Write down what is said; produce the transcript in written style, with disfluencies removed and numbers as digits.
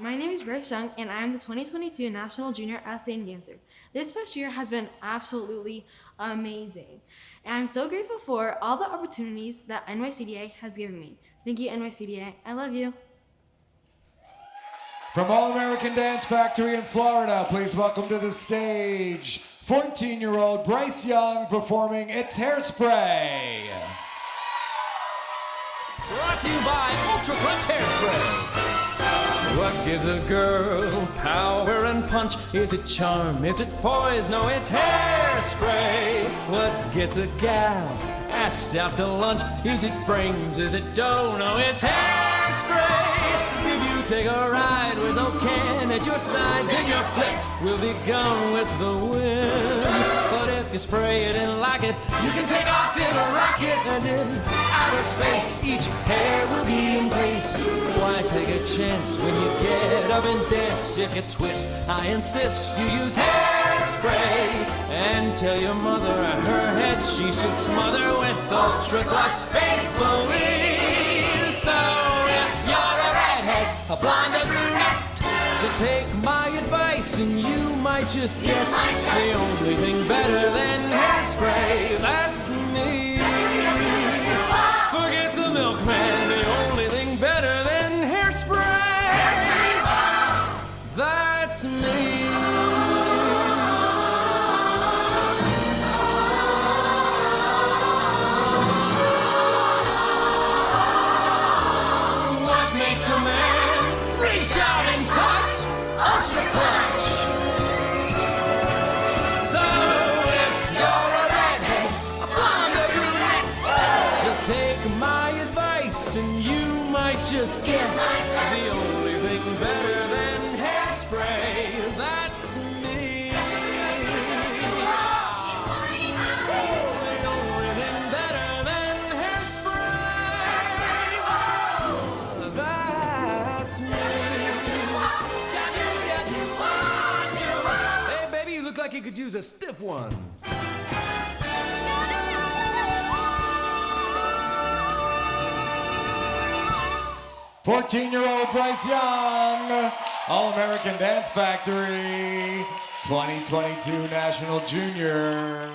my name is Bryce Young, and I am the 2022 National Junior Outstanding Dancer. This past year has been absolutely amazing, and I'm so grateful for all the opportunities that NYCDA has given me. Thank you, NYCDA. I love you. From All-American Dance Factory in Florida, please welcome to the stage 14-year-old Bryce Young performing It's Hairspray. Brought to you by Ultra Clutch Hairspray. What gives a girl power and punch? Is it charm? Is it poise? No, it's hairspray. What gets a gal asked out to lunch? Is it brains? Is it dough? No, it's hairspray. If you take a ride with old Ken at your side, then your flip will be gone with the wind. But if you spray it and like it, you can take off in a rocket, and in outer space, each hair will be in place. Why take a chance when you get up and dance? If you twist, I insist you use hairspray. And tell your mother her head she should smother with Ultra Clutch faithfully. So if you're a redhead, a blonde, a brunette, just take my advice and you might just get the only thing better than hairspray. That's me. Forget the milkman, the only thing better than hairspray. That's me. What makes a man reach out and touch? Ultra Clutch. So if you're a redhead, a blonde, a brunette, just take my advice and you might just get the only thing better than hairspray. That's me. The only thing better than hairspray. That's me. Hey, baby, you look like you could use a stiff one. 14-year-old Bryce Young, All-American Dance Factory, 2022 National Junior